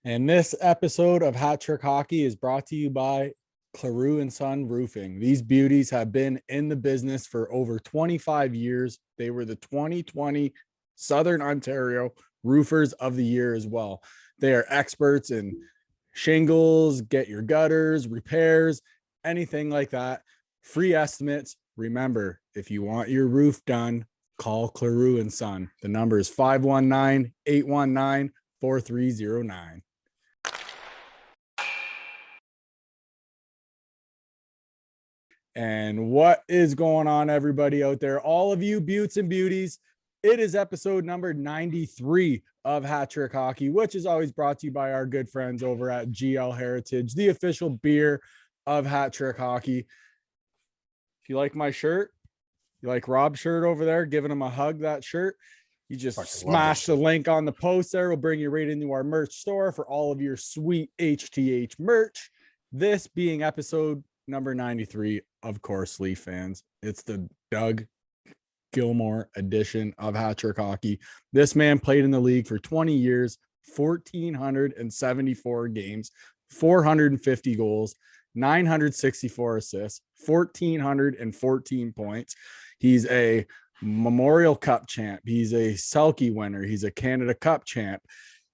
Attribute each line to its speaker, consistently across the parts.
Speaker 1: And this episode of Hat Trick Hockey is brought to you by Claroux and Son Roofing. These beauties have been in the business for over 25 years. They were the 2020 Southern Ontario Roofers of the Year as well. They are experts in shingles, get your gutters, repairs, anything like that. Free estimates. Remember, if you want your roof done, call Claroux and Son. The number is 519-819-4309. And what is going on, everybody out there? All of you beauts and beauties, it is episode number 93 of Hat Trick Hockey, which is always brought to you by our good friends over at GL Heritage, the official beer of Hat Trick Hockey. If you like my shirt, you like Rob's shirt over there, giving him a hug, that shirt, you just smash the link on the post there. We'll bring you right into our merch store for all of your sweet HTH merch. This being episode number 93, of course, Leaf fans. It's the Doug Gilmour edition of Hat Trick Hockey. This man played in the league for 20 years, 1,474 games, 450 goals, 964 assists, 1,414 points. He's a Memorial Cup champ. He's a Selke winner. He's a Canada Cup champ.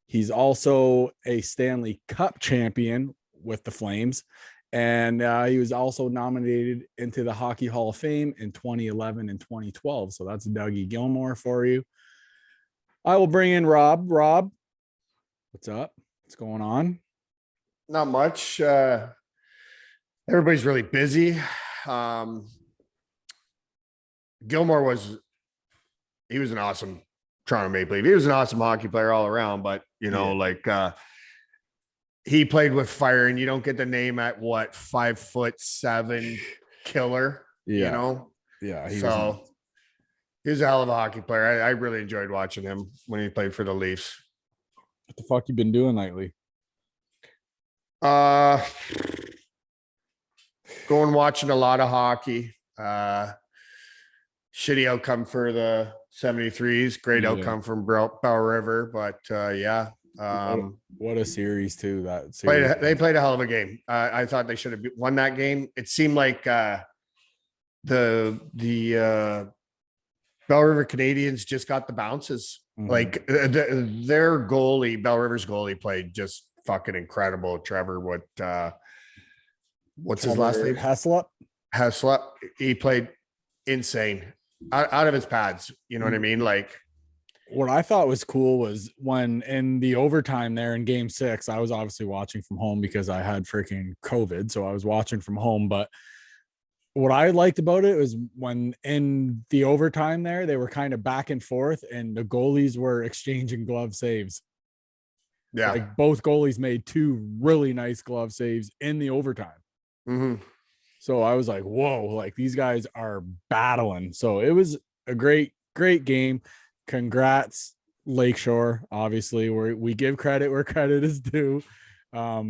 Speaker 1: He's also a Stanley Cup champion with the Flames. And he was also nominated into the Hockey Hall of Fame in 2011 and 2012. So that's Dougie Gilmour for you. I will bring in Rob. Rob, what's up? What's going on?
Speaker 2: Not much. Everybody's really busy. Gilmour was an awesome Toronto Maple Leaf. He was an awesome hockey player all around, but he played with fire, and you don't get the name at 5'7" killer.
Speaker 1: Yeah.
Speaker 2: He was a hell of a hockey player. I really enjoyed watching him when he played for the Leafs.
Speaker 1: What the fuck you been doing lately?
Speaker 2: Going watching a lot of hockey. Shitty outcome for the 73s. Great outcome from Bell River, but
Speaker 1: what a series too.
Speaker 2: They played a hell of a game. I thought they should have won that game. It seemed like the Bell River Canadians just got the bounces. Mm-hmm. Like their goalie, Bell River's goalie, played just fucking incredible. Trevor, what's his last name? Heslop. He played insane out of his pads. You know what I mean? Like,
Speaker 1: what I thought was cool was when in the overtime there in game 6, I was obviously watching from home because I had freaking COVID. So I was watching from home. But what I liked about it was when in the overtime there, they were kind of back and forth and the goalies were exchanging glove saves.
Speaker 2: Yeah.
Speaker 1: Like both goalies made 2 really nice glove saves in the overtime.
Speaker 2: Mm-hmm.
Speaker 1: So I was like, whoa, like these guys are battling. So it was a great game. Congrats, Lakeshore. Obviously, we give credit where credit is due. They're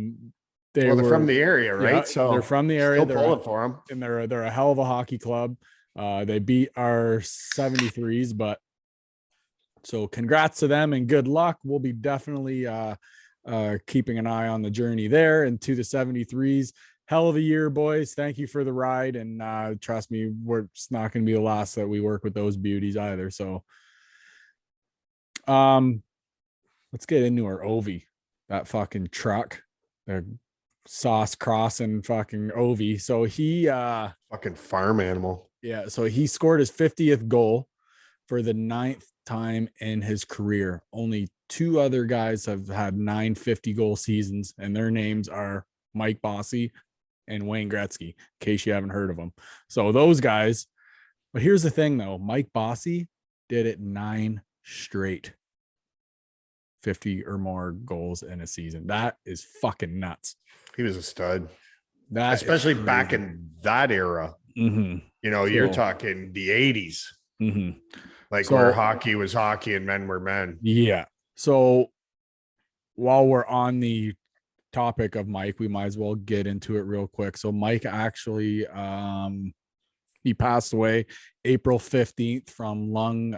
Speaker 2: from the area, right?
Speaker 1: Yeah, so they're from the area.
Speaker 2: Still pulling for them,
Speaker 1: and they're a hell of a hockey club. They beat our 73s, but so congrats to them and good luck. We'll be definitely keeping an eye on the journey there and to the 73s. Hell of a year, boys. Thank you for the ride, and trust me, it's not going to be the last that we work with those beauties either. So. Let's get into our Ovi, that fucking truck, the sauce crossing fucking Ovi. So he
Speaker 2: fucking farm animal.
Speaker 1: Yeah, so he scored his 50th goal for the 9th time in his career. Only 2 other guys have had 950 goal seasons, and their names are Mike Bossy and Wayne Gretzky, in case you haven't heard of them. So those guys, but here's the thing though, Mike Bossy did it 9 straight 50 or more goals in a season. That is fucking nuts.
Speaker 2: He was a stud. That especially back in that era.
Speaker 1: Mm-hmm.
Speaker 2: You're talking the 80s.
Speaker 1: Mm-hmm.
Speaker 2: Like where hockey was hockey and men were men.
Speaker 1: Yeah. So while we're on the topic of Mike, we might as well get into it real quick. So Mike actually he passed away April 15th from lung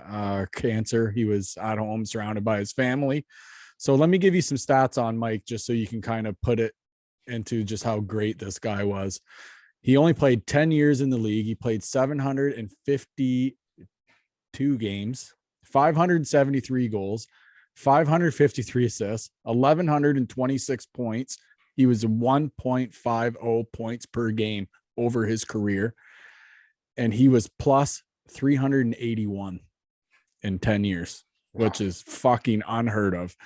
Speaker 1: cancer. He was at home surrounded by his family. So let me give you some stats on Mike, just so you can kind of put it into just how great this guy was. He only played 10 years in the league. He played 752 games, 573 goals, 553 assists, 1,126 points. He was 1.50 points per game over his career. And he was plus 381 in 10 years, which is fucking unheard of.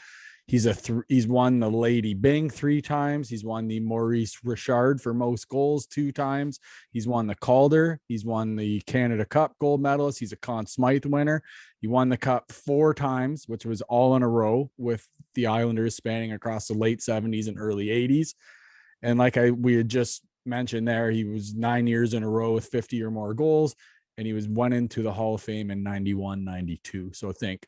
Speaker 1: He's won the Lady Byng 3 times. He's won the Maurice Richard for most goals 2 times. He's won the Calder. He's won the Canada Cup gold medalist. He's a Conn Smythe winner. He won the Cup 4 times, which was all in a row with the Islanders spanning across the late 70s and early 80s. And like we had just mentioned there, he was 9 years in a row with 50 or more goals, and he went into the Hall of Fame in 91, 92. So think,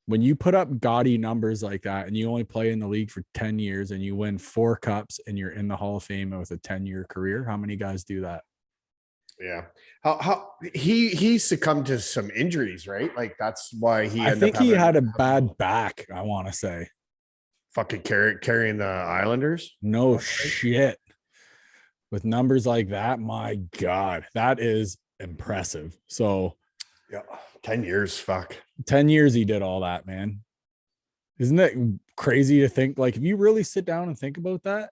Speaker 1: when you put up gaudy numbers like that and you only play in the league for 10 years and you win 4 cups and you're in the Hall of Fame with a 10-year career, how many guys do that?
Speaker 2: Yeah. How he succumbed to some injuries, right? Like that's why
Speaker 1: I think he had a bad back, I want to say.
Speaker 2: Fucking carrying the Islanders?
Speaker 1: No shit. With numbers like that, my God, that is impressive. So
Speaker 2: yeah, 10 years, fuck.
Speaker 1: 10 years he did all that, man. Isn't that crazy to think? Like, if you really sit down and think about that,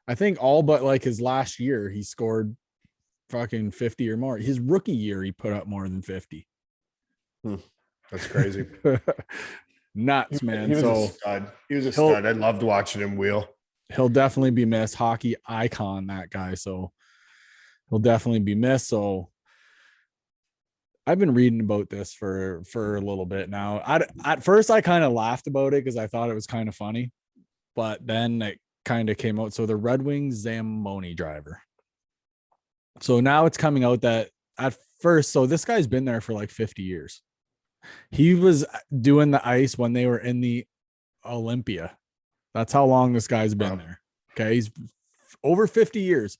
Speaker 1: I think all but like his last year, he scored fucking 50 or more. His rookie year, he put up more than 50.
Speaker 2: That's crazy.
Speaker 1: Nuts, man.
Speaker 2: He was a stud. He was a stud. I loved watching him wheel. He'll
Speaker 1: definitely be missed. Hockey icon, that guy. So he'll definitely be missed. So I've been reading about this for a little bit now. At first, I kind of laughed about it because I thought it was kind of funny, but then it kind of came out. So the Red Wings Zamboni driver. So now it's coming out that at first, so this guy's been there for like 50 years. He was doing the ice when they were in the Olympia. That's how long this guy's been there. Okay, he's over 50 years.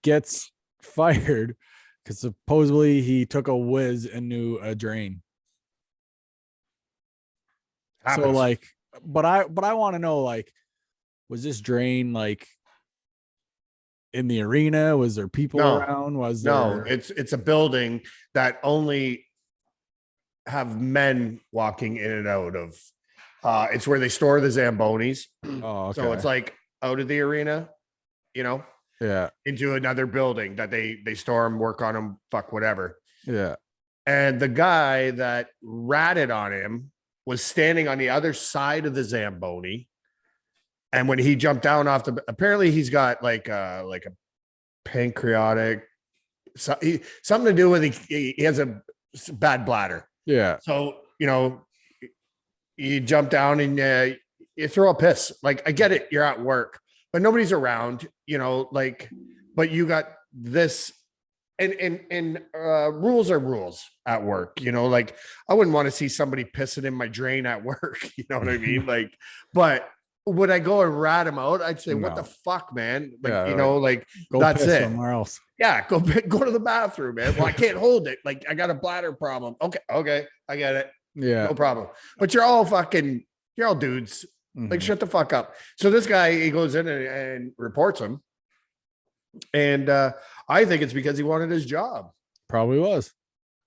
Speaker 1: Gets fired because supposedly he took a whiz into a drain. Happens. So like, but I want to know, like, was this drain like in the arena? Was there people around?
Speaker 2: It's a building that only have men walking in and out of. It's where they store the Zambonis.
Speaker 1: Oh, okay.
Speaker 2: So it's like out of the arena,
Speaker 1: yeah,
Speaker 2: into another building that they store them, work on them, fuck whatever.
Speaker 1: Yeah.
Speaker 2: And the guy that ratted on him was standing on the other side of the Zamboni. And when he jumped down apparently he's got like a pancreatic, something to do with he has a bad bladder.
Speaker 1: Yeah.
Speaker 2: So, you jump down and you throw a piss. Like, I get it. You're at work, but nobody's around, but you got this and rules are rules at work, like I wouldn't want to see somebody pissing in my drain at work. You know what I mean? Like, but would I go and rat him out? I'd say, what the fuck, man? Like,
Speaker 1: go
Speaker 2: that's it.
Speaker 1: Somewhere else.
Speaker 2: Yeah. Go to the bathroom, man. Well, I can't hold it. Like, I got a bladder problem. Okay. I get it.
Speaker 1: Yeah.
Speaker 2: No problem. But you're all dudes. Mm-hmm. Like, shut the fuck up. So this guy, he goes in and reports him. And I think it's because he wanted his job.
Speaker 1: Probably was.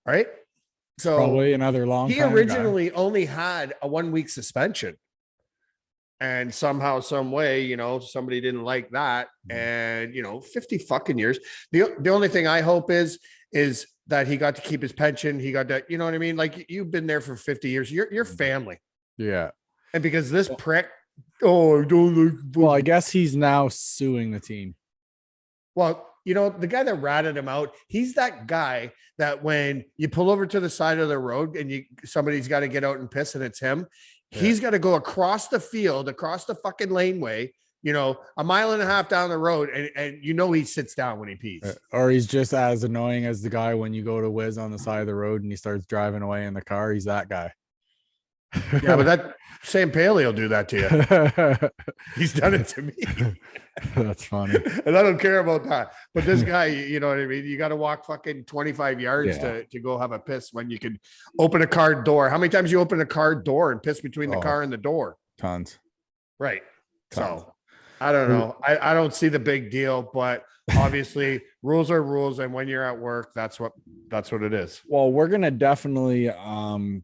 Speaker 2: Right? So
Speaker 1: probably another long time.
Speaker 2: He originally only had a 1-week suspension. And somehow, some way, somebody didn't like that. And, 50 fucking years. The only thing I hope is that he got to keep his pension. He got that, you know what I mean? Like, you've been there for 50 years. You're family.
Speaker 1: Yeah.
Speaker 2: And because this prick, I don't like.
Speaker 1: Well, I guess he's now suing the team.
Speaker 2: Well, the guy that ratted him out, he's that guy that when you pull over to the side of the road and somebody's got to get out and piss and it's him, he's got to go across the field, across the fucking laneway, a mile and a half down the road. And he sits down when he pees.
Speaker 1: Or he's just as annoying as the guy when you go to whiz on the side of the road and he starts driving away in the car. He's that guy.
Speaker 2: Yeah, but that Sam Paley will do that to you. He's done it to me.
Speaker 1: That's funny.
Speaker 2: And I don't care about that. But this guy, you know what I mean? You got to walk fucking 25 yards to go have a piss when you can open a car door. How many times you open a car door and piss between the car and the door?
Speaker 1: Tons.
Speaker 2: Right.
Speaker 1: Tons.
Speaker 2: So I don't know. I don't see the big deal, but obviously rules are rules. And when you're at work, that's what it is.
Speaker 1: Well, we're gonna definitely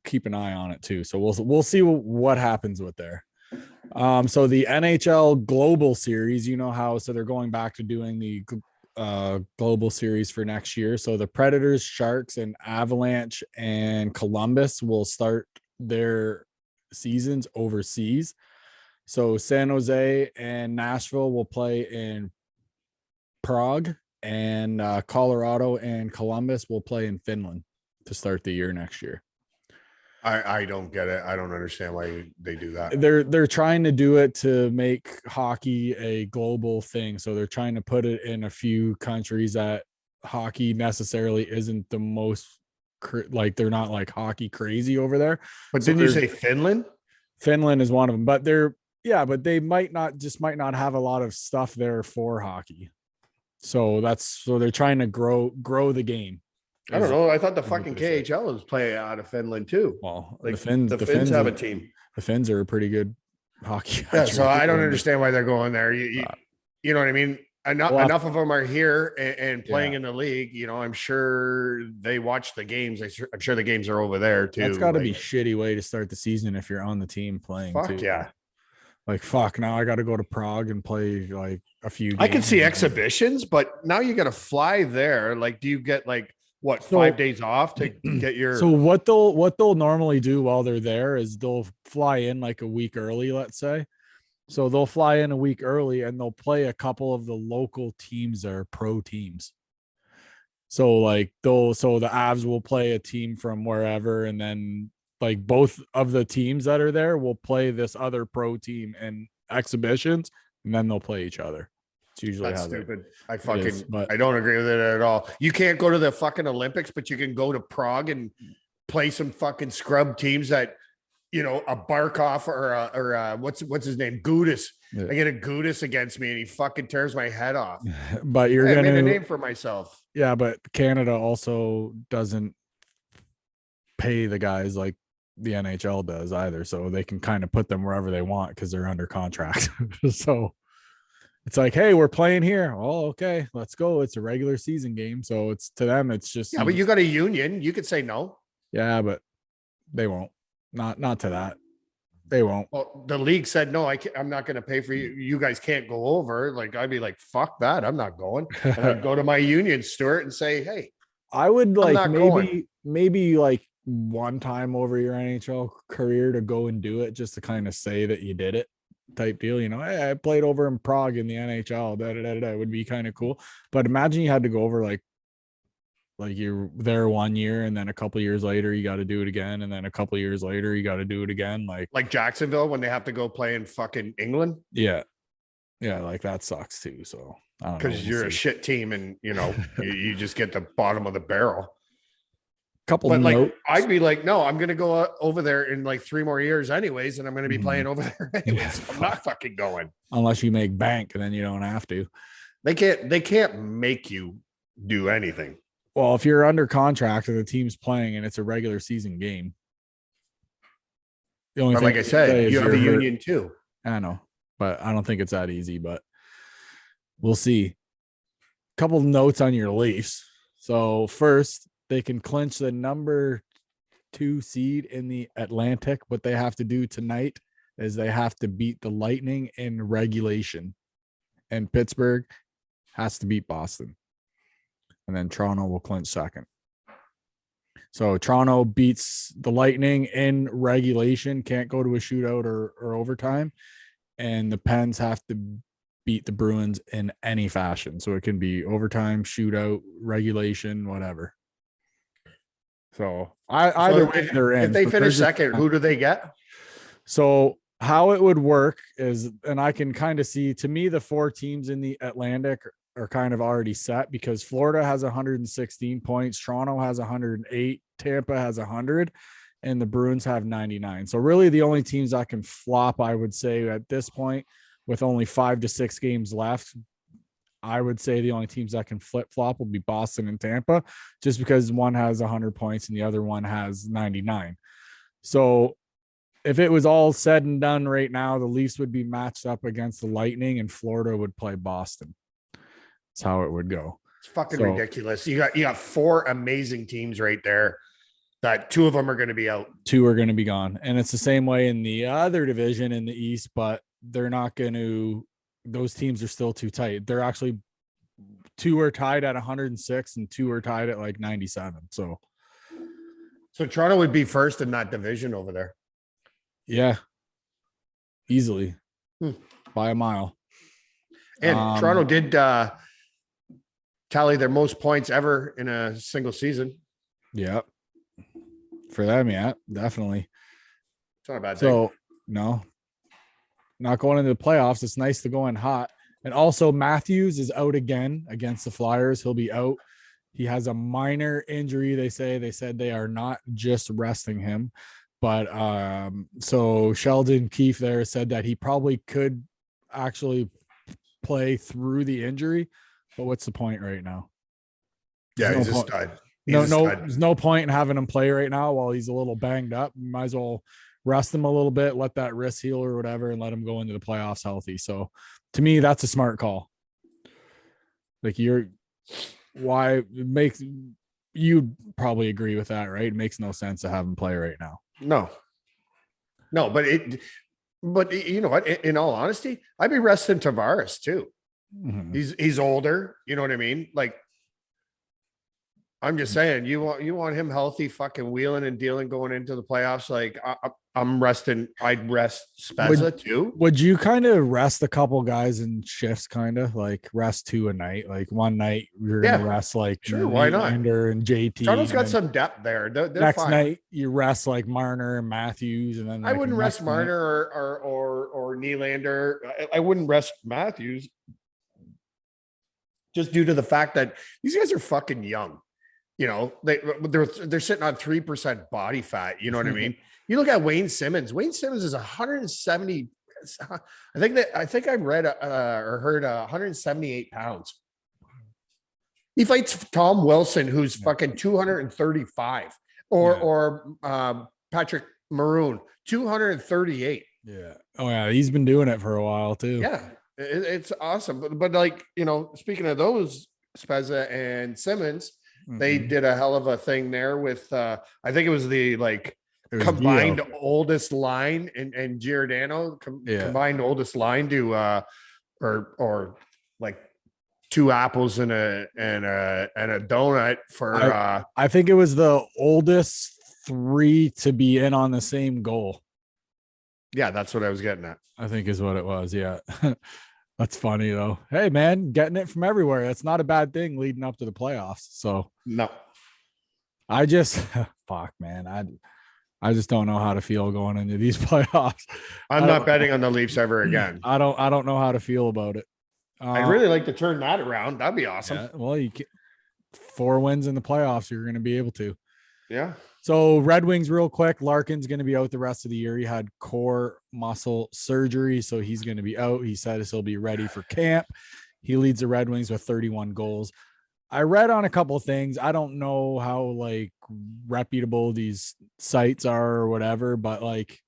Speaker 1: keep an eye on it too. So we'll see what happens with there. So the NHL Global Series, you know how, so they're going back to doing the Global Series for next year. So the Predators, Sharks, and Avalanche and Columbus will start their seasons overseas. So San Jose and Nashville will play in Prague, and Colorado and Columbus will play in Finland to start the year next year.
Speaker 2: I don't get it. I don't understand why they do that.
Speaker 1: They're trying to do it to make hockey a global thing. So they're trying to put it in a few countries that hockey necessarily isn't the most like, they're not like hockey crazy over there.
Speaker 2: But didn't you say Finland?
Speaker 1: Finland is one of them, but but they might not have a lot of stuff there for hockey. So they're trying to grow the game.
Speaker 2: I don't know. I thought the fucking KHL was playing out of Finland too.
Speaker 1: Well,
Speaker 2: like the Finns have a team.
Speaker 1: The Finns are a pretty good hockey.
Speaker 2: Yeah, so I don't understand why they're going there. You know what I mean? Enough of them are here and playing in the league. You know, I'm sure they watch the games. I'm sure the games are over there too.
Speaker 1: That's got to be a shitty way to start the season if you're on the team playing.
Speaker 2: Fuck too. Yeah.
Speaker 1: Like, fuck, now I got to go to Prague and play like a few games.
Speaker 2: I can see exhibitions, but now you got to fly there. Like, do you get like 5 days off to get your...
Speaker 1: So what they'll normally do while they're there is they'll fly in like a week early, let's say. So they'll fly in a week early and they'll play a couple of the local teams that are pro teams. So like the Avs will play a team from wherever, and then like both of the teams that are there will play this other pro team in exhibitions, and then they'll play each other. It's usually
Speaker 2: That's stupid. I don't agree with it at all. You can't go to the fucking Olympics, but you can go to Prague and play some fucking scrub teams that, you know, a Barkov or what's his name? Gudis. Yeah. I get a Gudis against me and he fucking tears my head off.
Speaker 1: But I made
Speaker 2: a name for myself.
Speaker 1: Yeah, but Canada also doesn't pay the guys like the NHL does either, so they can kind of put them wherever they want because they're under contract. So it's like, hey, we're playing here. Oh, okay, let's go. It's a regular season game, so it's to them. It's just
Speaker 2: but you got a union. You could say no.
Speaker 1: Yeah, but they won't. Not to that. They won't.
Speaker 2: Well, the league said no. I'm not going to pay for you. You guys can't go over. Like, I'd be like, fuck that. I'm not going. And I'd go to my union, Stuart, and say, hey,
Speaker 1: I would like maybe like one time over your NHL career to go and do it, just to kind of say that you did it, type deal. You know, hey, I played over in Prague in the NHL. That would be kind of cool. But imagine you had to go over like you're there 1 year, and then a couple years later you got to do it again, and then a couple years later you got to do it again. Like
Speaker 2: Jacksonville when they have to go play in fucking England.
Speaker 1: Yeah, like that sucks too. So
Speaker 2: because you're a shit team, and you know you just get the bottom of the barrel. But like, I'd be like, no, I'm going to go over there in like 3 more years anyways. And I'm going to be playing over there anyways. I'm not fucking going.
Speaker 1: Unless you make bank, and then you don't have to.
Speaker 2: They can't make you do anything.
Speaker 1: Well, if you're under contract and the team's playing and it's a regular season game. The only thing,
Speaker 2: like I said, you have a union too.
Speaker 1: I know, but I don't think it's that easy, but we'll see. Couple notes on your Leafs. So first, they can clinch the number 2 seed in the Atlantic. What they have to do tonight is they have to beat the Lightning in regulation, and Pittsburgh has to beat Boston, and then Toronto will clinch second. So Toronto beats the Lightning in regulation, can't go to a shootout or overtime, and the Pens have to beat the Bruins in any fashion. So it can be overtime, shootout, regulation, whatever. So either way they're in.
Speaker 2: If they finish second, who do they get?
Speaker 1: So how it would work is, and I can kind of see, to me, the 4 teams in the Atlantic are kind of already set, because Florida has 116 points, Toronto has 108, Tampa has 100, and the Bruins have 99. So really the only teams that can flop, I would say at this point, with only 5 to 6 games left, I would say the only teams that can flip flop will be Boston and Tampa, just because one has 100 points and the other one has 99. So if it was all said and done right now, the Leafs would be matched up against the Lightning and Florida would play Boston. That's how it would go.
Speaker 2: It's fucking ridiculous. You got 4 amazing teams right there that 2 of them are going to be out.
Speaker 1: 2 are going to be gone. And it's the same way in the other division in the East, but they're not going to, those teams are still too tight. They're actually 2 are tied at 106 and 2 are tied at like 97. So
Speaker 2: Toronto would be first in that division over there.
Speaker 1: Yeah, easily by a mile.
Speaker 2: And Toronto did tally their most points ever in a single season.
Speaker 1: Yeah. For them, yeah, definitely.
Speaker 2: It's not a bad thing.
Speaker 1: So, no, not going into the playoffs. It's nice to go in hot. And also, Matthews is out again against the Flyers. He'll be out. He has a minor injury, they say. They said they are not just resting him. But so Sheldon Keefe there said that he probably could actually play through the injury. But what's the point right now?
Speaker 2: Yeah, he's a stud.
Speaker 1: There's no point in having him play right now while he's a little banged up. You might as well rest him a little bit, let that wrist heal or whatever, and let him go into the playoffs healthy. So to me, that's a smart call. Like you'd probably agree with that, right? It makes no sense to have him play right now.
Speaker 2: No, but you know what? In all honesty, I'd be resting Tavares too. Mm-hmm. He's older. You know what I mean? Like, I'm just saying, you want him healthy, fucking wheeling and dealing going into the playoffs. Like, I'm resting. I'd rest Spezza too.
Speaker 1: Would you kind of rest a couple guys in shifts, kind of like rest 2 a night? Like one night you're gonna rest like
Speaker 2: sure, why not?
Speaker 1: Lander and JT.
Speaker 2: Toronto's got some depth there. They're
Speaker 1: next
Speaker 2: fine.
Speaker 1: Night you rest like Marner and Matthews, and then
Speaker 2: I wouldn't rest Marner or Nylander. I wouldn't rest Matthews, just due to the fact that these guys are fucking young. You know, they're sitting on 3% body fat. You know what I mean? You look at Wayne Simmons. Wayne Simmons is 170. I think I read or heard 178 pounds. He fights Tom Wilson, who's fucking 235, or Patrick Maroon, 238.
Speaker 1: Yeah. Oh yeah, he's been doing it for a while too.
Speaker 2: Yeah, it's awesome. But like, you know, speaking of those, Spezza and Simmons. They did a hell of a thing there with I think it was the combined oldest line and Giordano combined oldest line to or like 2 apples and a donut for
Speaker 1: I think it was the oldest 3 to be in on the same goal.
Speaker 2: Yeah, that's what I was getting at.
Speaker 1: I think is what it was. Yeah. That's funny though. Hey man, getting it from everywhere. That's not a bad thing leading up to the playoffs. So
Speaker 2: no,
Speaker 1: I just fuck man. I just don't know how to feel going into these playoffs.
Speaker 2: I'm not betting on the Leafs ever again.
Speaker 1: I don't know how to feel about it.
Speaker 2: I'd really like to turn that around. That'd be awesome.
Speaker 1: Yeah, well, you 4 wins in the playoffs, you're going to be able to.
Speaker 2: Yeah.
Speaker 1: So Red Wings real quick. Larkin's going to be out the rest of the year. He had core muscle surgery, so he's going to be out. He said he'll be ready for camp. He leads the Red Wings with 31 goals. I read on a couple of things. I don't know how like reputable these sites are or whatever, but like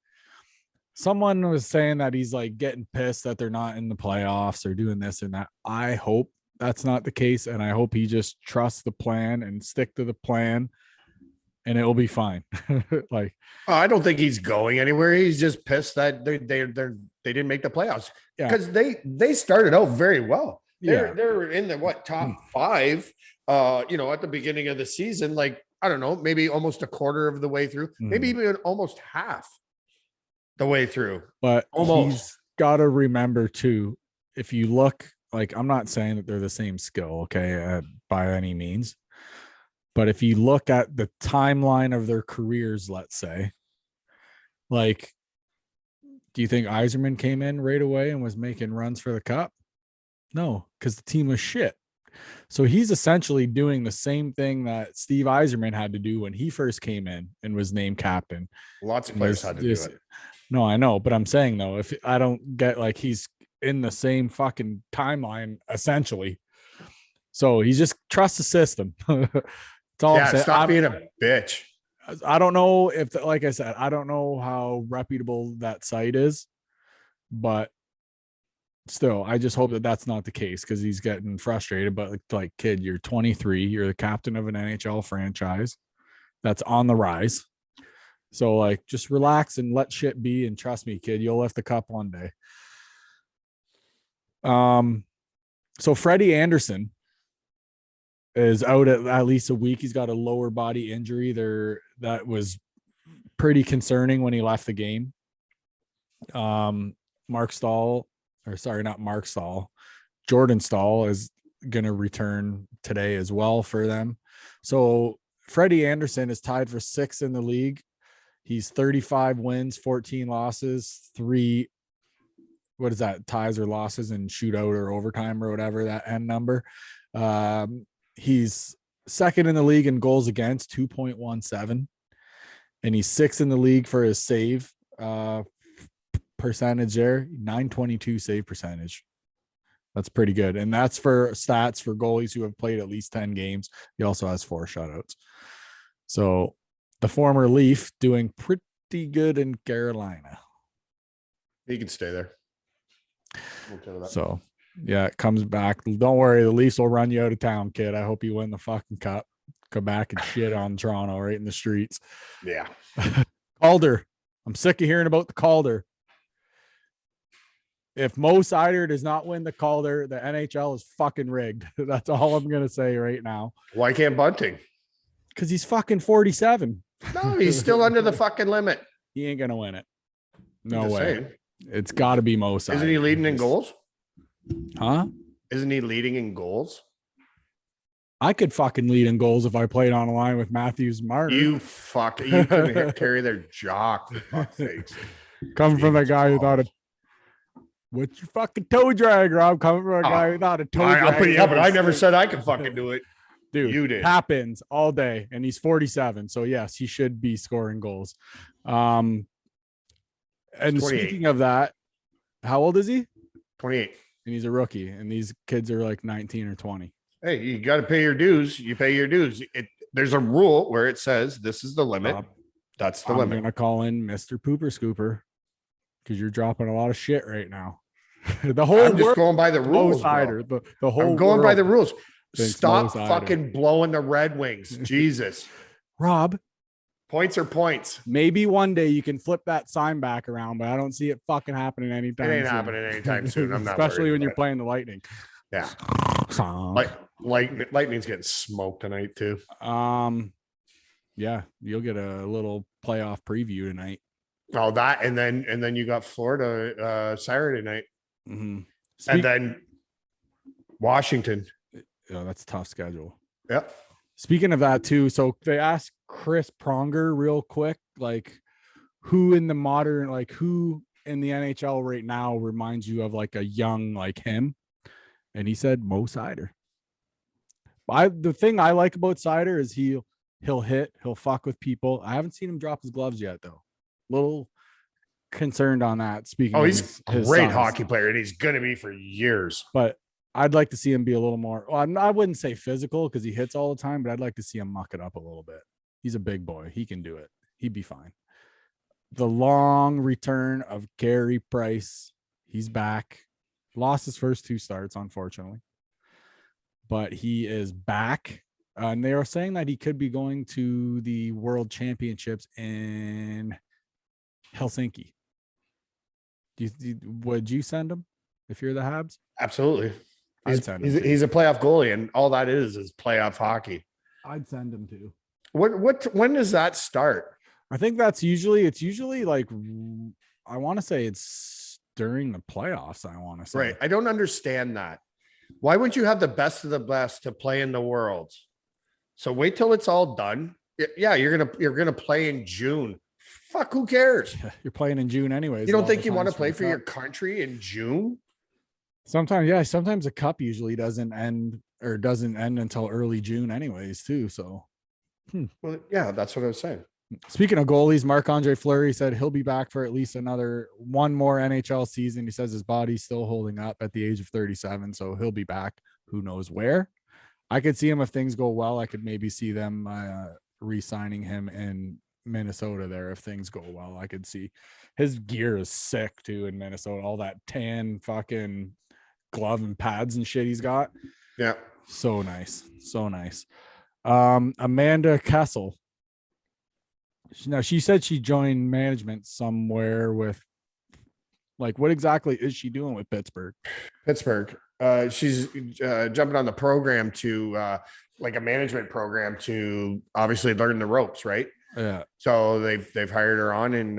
Speaker 1: someone was saying that he's like getting pissed that they're not in the playoffs or doing this and that. I hope that's not the case, and I hope he just trusts the plan and stick to the plan. And it will be fine. Like,
Speaker 2: I don't think he's going anywhere. He's just pissed that they didn't make the playoffs because they started out very well. They're in the top 5. You know, at the beginning of the season, like I don't know, maybe almost a quarter of the way through, maybe even almost half the way through.
Speaker 1: But he's got to remember too. If you look, like I'm not saying that they're the same skill, okay, by any means. But if you look at the timeline of their careers, let's say, like, do you think Yzerman came in right away and was making runs for the cup? No, because the team was shit. So he's essentially doing the same thing that Steve Yzerman had to do when he first came in and was named captain.
Speaker 2: Lots of players had to do it.
Speaker 1: No, I know, but I'm saying though, if I don't get like he's in the same fucking timeline essentially. So he just trusts the system. That's all I'm saying.
Speaker 2: Stop being a bitch.
Speaker 1: I don't know if, like I said, I don't know how reputable that site is, but still, I just hope that that's not the case because he's getting frustrated. But like, kid, you're 23, you're the captain of an NHL franchise that's on the rise. So like, just relax and let shit be, and trust me, kid, you'll lift the cup one day. So Freddie Anderson is out at least a week. He's got a lower body injury there that was pretty concerning when he left the game. Jordan Stahl is going to return today as well for them. So Freddie Anderson is tied for 6th in the league. He's 35 wins, 14 losses, 3 ties or losses in shootout or overtime or whatever that end number. He's 2nd in the league in goals against, 2.17, and he's 6th in the league for his save percentage there, 922 save percentage. That's pretty good, and that's for stats for goalies who have played at least 10 games. He also has 4 shutouts. So the former Leaf doing pretty good in Carolina.
Speaker 2: He can stay there.
Speaker 1: So yeah, it comes back. Don't worry, the Leafs will run you out of town, kid. I hope you win the fucking cup. Come back and shit on Toronto right in the streets.
Speaker 2: Yeah.
Speaker 1: Calder. I'm sick of hearing about the Calder. If Mo Seider does not win the Calder, the NHL is fucking rigged. That's all I'm gonna say right now.
Speaker 2: Why can't Bunting?
Speaker 1: Because he's fucking 47.
Speaker 2: No, he's still under the fucking limit.
Speaker 1: He ain't gonna win it. No way.
Speaker 2: Saying.
Speaker 1: It's got to be Mo Seider.
Speaker 2: Isn't he leading in goals?
Speaker 1: Huh?
Speaker 2: Isn't he leading in goals?
Speaker 1: I could fucking lead in goals if I played on a line with Matthews Martin.
Speaker 2: You can carry their jock, for fuck's sakes.
Speaker 1: Coming from a guy who thought what's your fucking toe drag, Rob? Coming from a guy who thought a toe drag.
Speaker 2: But I never said I could fucking do it.
Speaker 1: Dude,
Speaker 2: you did.
Speaker 1: Happens all day, and he's 47. So yes, he should be scoring goals. And speaking of that, how old is he?
Speaker 2: 28.
Speaker 1: And he's a rookie, and these kids are like 19 or 20.
Speaker 2: Hey, you got to pay your dues. You pay your dues. There's a rule where it says this is the limit. That's the limit.
Speaker 1: I'm gonna call in Mr. Pooper Scooper because you're dropping a lot of shit right now. I'm
Speaker 2: just going by the rules.
Speaker 1: The whole
Speaker 2: I'm going by the rules. Stop
Speaker 1: Mo
Speaker 2: fucking blowing the Red Wings. Jesus.
Speaker 1: Rob.
Speaker 2: Points are points.
Speaker 1: Maybe one day you can flip that sign back around, but I don't see it fucking happening anytime soon.
Speaker 2: It ain't happening anytime soon. I'm not
Speaker 1: Especially when you're playing the Lightning.
Speaker 2: Yeah. Lightning's getting smoked tonight too.
Speaker 1: Yeah, you'll get a little playoff preview tonight.
Speaker 2: Oh, that and then you got Florida Saturday night.
Speaker 1: Mm-hmm.
Speaker 2: And then Washington.
Speaker 1: Yeah, that's a tough schedule.
Speaker 2: Yep.
Speaker 1: Speaking of that too, so they asked Chris Pronger real quick, like who in the NHL right now reminds you of like a young like him? And he said Mo Seider. The thing I like about Seider is he'll hit, he'll fuck with people. I haven't seen him drop his gloves yet though. Little concerned on that. Speaking
Speaker 2: he's a great hockey player, and he's gonna be for years.
Speaker 1: But I'd like to see him be a little more, I wouldn't say physical because he hits all the time, but I'd like to see him muck it up a little bit. He's a big boy. He can do it. He'd be fine. The long return of Gary Price. He's back. Lost his first 2 starts, unfortunately. But he is back. And they are saying that he could be going to the World Championships in Helsinki. Would you send him if you're the Habs?
Speaker 2: Absolutely. He's a playoff goalie, and all that is playoff hockey.
Speaker 1: I'd send him to.
Speaker 2: When does that start?
Speaker 1: I think it's usually like, I want to say it's during the playoffs. I want to say.
Speaker 2: Right. I don't understand that. Why would you have the best of the best to play in the world? So wait till it's all done. Yeah, you're gonna play in June. Fuck, who cares?
Speaker 1: You're playing in June anyways.
Speaker 2: You don't think you want to play for your country in June?
Speaker 1: Sometimes, yeah. Sometimes the cup usually doesn't end or doesn't end until early June anyways too. So
Speaker 2: Well, yeah, that's what I was saying.
Speaker 1: speaking of goalies, Marc-Andre Fleury said he'll be back for at least one more NHL season. He says his body's still holding up at the age of 37, so he'll be back. Who knows where? I could see him if things go well. I could maybe see them re-signing him in Minnesota there if things go well. I could see his gear is sick too in Minnesota. All that tan fucking glove and pads and shit he's got.
Speaker 2: Yeah.
Speaker 1: So nice. So nice. Amanda Kessel. Now she said she joined management somewhere with like, what exactly is she doing with Pittsburgh?
Speaker 2: She's jumping on the program to like a management program to obviously learn the ropes, right?
Speaker 1: Yeah.
Speaker 2: So they've hired her on, and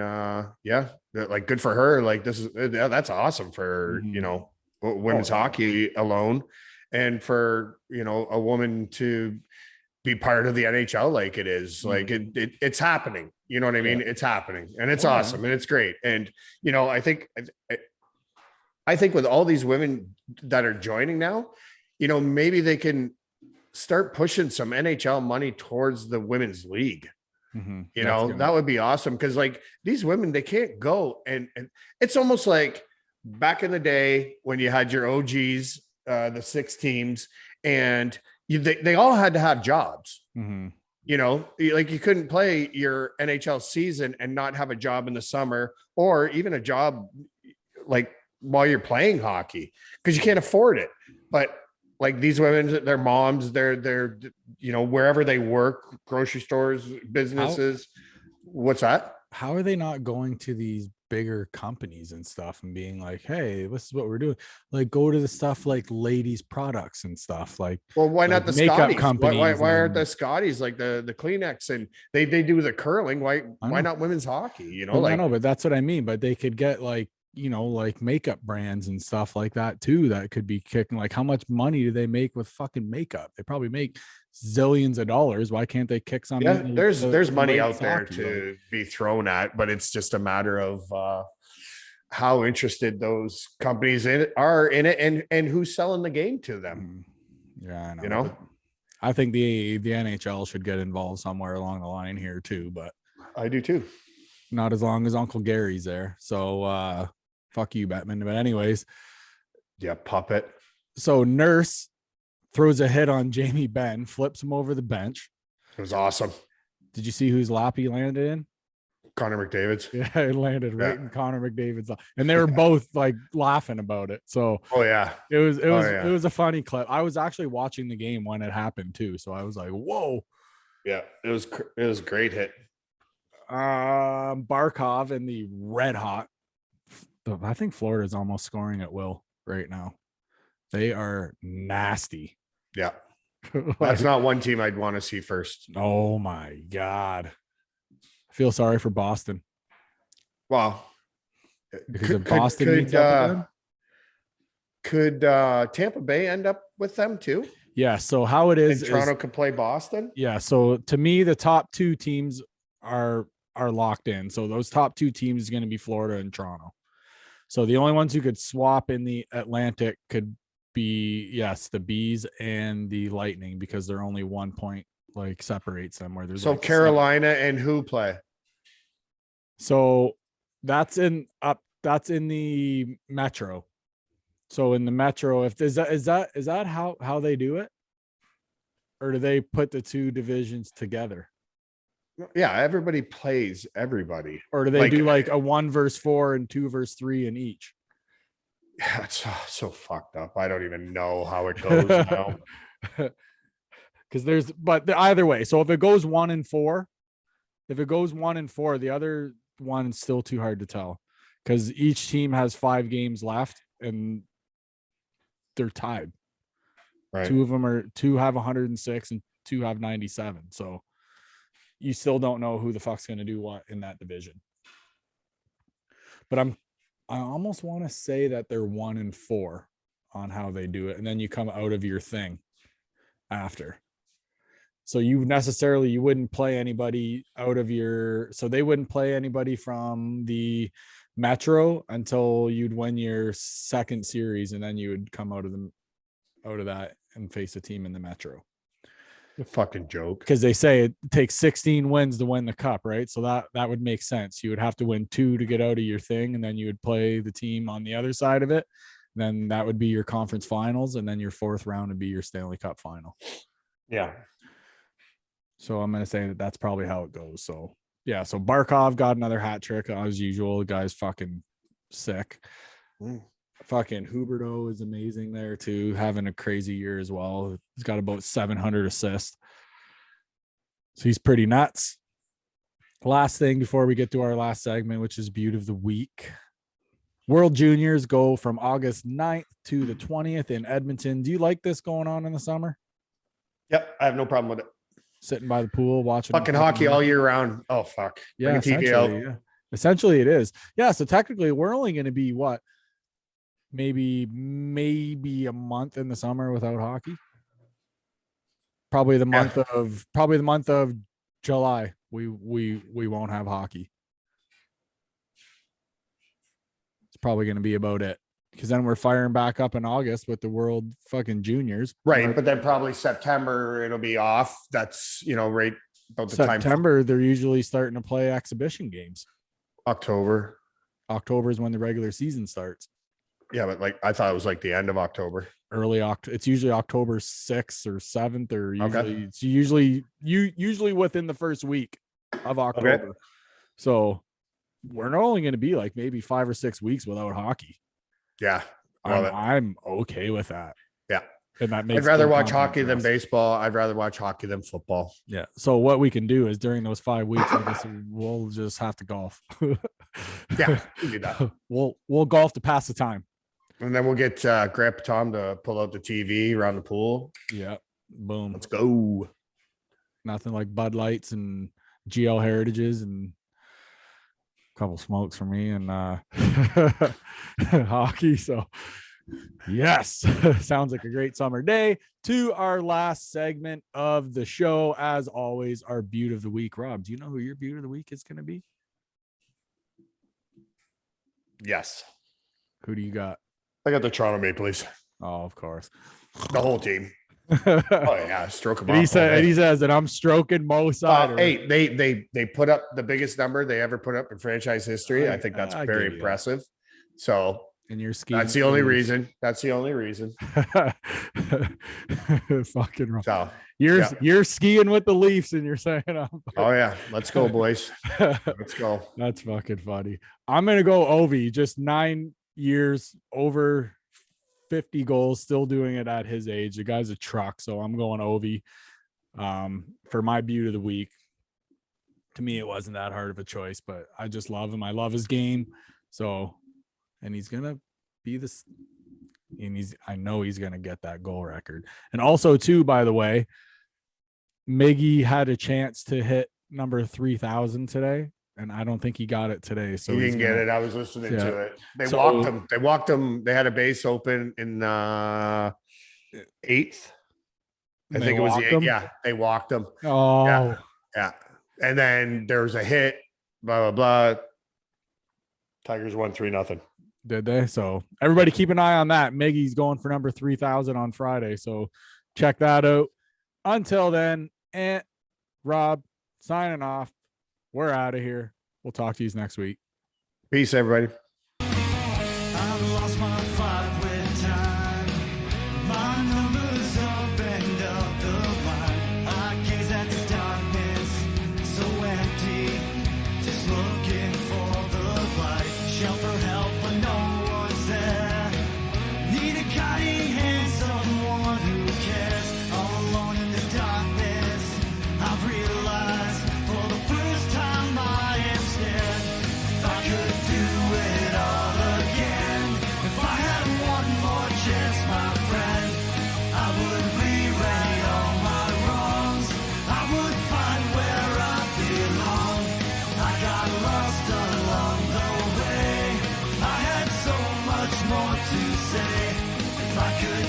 Speaker 2: yeah, like good for her. Like that's awesome for women's hockey alone, and for a woman to be part of the NHL like it is. Like it's happening. You know what I mean? Yeah. It's happening, and it's awesome, and it's great. And I think with all these women that are joining now, maybe they can start pushing some NHL money towards the women's league. That would be awesome. Cause like these women, they can't go. And it's almost like back in the day when you had your OGs, the 6 teams, and they all had to have jobs. Like you couldn't play your NHL season and not have a job in the summer, or even a job like while you're playing hockey, because you can't afford it. But like these women, their moms, they're wherever they work, grocery stores, businesses. What's that?
Speaker 1: How are they not going to these bigger companies and stuff and being like, hey, this is what we're doing? Like, go to the stuff like ladies products and stuff. Like,
Speaker 2: well, why not the
Speaker 1: makeup
Speaker 2: Scotties?
Speaker 1: companies?
Speaker 2: Why aren't the Scotties like the Kleenex, and they do the curling? Why not women's hockey?
Speaker 1: I know, but that's what I mean. But they could get like makeup brands and stuff like that too, that could be kicking. Like, how much money do they make with fucking makeup? They probably make zillions of dollars. Why can't they kick some?
Speaker 2: Yeah, there's money out there to be thrown at, but it's just a matter of how interested those companies are in it, and who's selling the game to them.
Speaker 1: Yeah, I know. I think the NHL should get involved somewhere along the line here too, but
Speaker 2: I do too.
Speaker 1: Not as long as Uncle Gary's there. So fuck you, Batman. But anyways.
Speaker 2: Yeah, puppet.
Speaker 1: So Nurse throws a hit on Jamie Benn, flips him over the bench.
Speaker 2: It was awesome.
Speaker 1: Did you see whose lap he landed in?
Speaker 2: Connor McDavid's.
Speaker 1: Yeah, it landed right in Connor McDavid's lap. And they were both like laughing about it. So it was a funny clip. I was actually watching the game when it happened too. So I was like, whoa.
Speaker 2: Yeah, it was a great hit.
Speaker 1: Barkov in the red hot. I think Florida's almost scoring at will right now. They are nasty.
Speaker 2: Yeah. That's not one team I'd want to see first.
Speaker 1: Oh my God. I feel sorry for Boston.
Speaker 2: Well,
Speaker 1: because Boston
Speaker 2: could Tampa Bay end up with them too?
Speaker 1: Yeah. So how it is,
Speaker 2: Toronto could play Boston.
Speaker 1: Yeah. So to me, the top 2 teams are locked in. So those top 2 teams is going to be Florida and Toronto. So the only ones who could swap in the Atlantic could be, the Bees and the Lightning, because they're only 1 point like separates them. Where there's
Speaker 2: Carolina and who play?
Speaker 1: So that's in the Metro. So in the Metro, if is that how they do it, or do they put the 2 divisions together?
Speaker 2: Yeah, everybody plays everybody.
Speaker 1: Or do they do like a 1 versus 4 and 2 versus 3 in each?
Speaker 2: Yeah, it's so fucked up. I don't even know how it goes now.
Speaker 1: Because either way. So if it goes 1 and 4, the other one's still too hard to tell, because each team has 5 games left and they're tied. Right. 2 have 106 and 2 have 97. So you still don't know who the fuck's going to do what in that division. But I almost want to say that they're 1 and 4 on how they do it. And then you come out of your thing after. So you wouldn't play anybody out of so they wouldn't play anybody from the Metro until you'd win your second series. And then you would come out of that and face a team in the Metro.
Speaker 2: A fucking joke.
Speaker 1: Because they say it takes 16 wins to win the cup, right? So that would make sense. You would have to win 2 to get out of your thing, and then you would play the team on the other side of it. Then that would be your conference finals, and then your 4th round would be your Stanley Cup final.
Speaker 2: Yeah.
Speaker 1: So I'm going to say that that's probably how it goes. So yeah, so Barkov got another hat trick as usual. The guy's fucking sick. Fucking Huberto is amazing there too, having a crazy year as well. He's got about 700 assists. So he's pretty nuts. Last thing before we get to our last segment, which is Beaut of the Week. World Juniors go from August 9th to the 20th in Edmonton. Do you like this going on in the summer?
Speaker 2: Yep, I have no problem with it.
Speaker 1: Sitting by the pool, watching
Speaker 2: fucking hockey all year round. Oh, fuck.
Speaker 1: Yeah, essentially it is. Yeah, so technically we're only going to be what? Maybe a month in the summer without hockey. Probably the month of July. We won't have hockey. It's probably going to be about it, because then we're firing back up in August with the World fucking Juniors.
Speaker 2: Right, but then probably September it'll be off. That's right about the time.
Speaker 1: September they're usually starting to play exhibition games. October is when the regular season starts.
Speaker 2: Yeah, but I thought it was the end of October.
Speaker 1: Early October. It's usually October 6th or 7th, or it's usually within the first week of October. Okay. So we're only going to be maybe 5 or 6 weeks without hockey.
Speaker 2: Yeah.
Speaker 1: I'm okay with that.
Speaker 2: Yeah.
Speaker 1: And that makes
Speaker 2: I'd rather watch hockey than baseball. I'd rather watch hockey than football.
Speaker 1: Yeah. So what we can do is during those 5 weeks, I guess we'll just have to golf.
Speaker 2: Yeah, we can do that.
Speaker 1: We'll golf to pass the time.
Speaker 2: And then we'll get Grandpa Tom to pull out the TV around the pool.
Speaker 1: Yeah. Boom.
Speaker 2: Let's go.
Speaker 1: Nothing like Bud Lights and GL Heritages and a couple smokes for me and hockey. So yes, sounds like a great summer day. To our last segment of the show, as always, our Beaut of the Week. Rob, do you know who your Beaut of the Week is going to be?
Speaker 2: Yes.
Speaker 1: Who do you got?
Speaker 2: I got the Toronto Maple Leafs.
Speaker 1: Oh, of course.
Speaker 2: The whole team. Oh yeah, stroke them.
Speaker 1: He says that I'm stroking Mo Sider.
Speaker 2: Hey, they put up the biggest number they ever put up in franchise history. I think that's very impressive. So,
Speaker 1: and you're skiing.
Speaker 2: That's the only reason. That's the only reason.
Speaker 1: Fucking wrong.
Speaker 2: So,
Speaker 1: you're skiing with the Leafs, and you're saying,
Speaker 2: "Oh yeah, let's go, boys. Let's go."
Speaker 1: That's fucking funny. I'm gonna go Ovi. Just 9 years, over 50 goals, still doing it at his age. The guy's a truck, so I'm going Ovi for my Beaut of the Week. To me, it wasn't that hard of a choice, but I just love him. I love his game. So, and he's gonna be this, and I know he's gonna get that goal record. And also, too, by the way, Miggy had a chance to hit number 3,000 today. And I don't think he got it today. So
Speaker 2: he didn't get it. I was listening to it. They walked him. They had a base open in 8th. I think it was the 8th. Yeah, they walked him.
Speaker 1: Oh,
Speaker 2: yeah. And then there was a hit. Blah blah blah. Tigers won 3-0.
Speaker 1: Did they? So everybody keep an eye on that. Miggy's going for number 3,000 on Friday. So check that out. Until then, Ant, Rob, signing off. We're out of here. We'll talk to you next week.
Speaker 2: Peace, everybody.
Speaker 3: I've lost my fight with time. My numbers up and up the line. I gaze at the darkness, so empty. Just looking for the light. Shout for help, but no one's there. Need a guiding hand, someone who cares. All alone in the darkness, I've realized for the first time I am scared. If I could do it all again, if I had one more chance, my friend, I would rewrite all my wrongs. I would find where I belong. I got lost along the way. I had so much more to say. If I could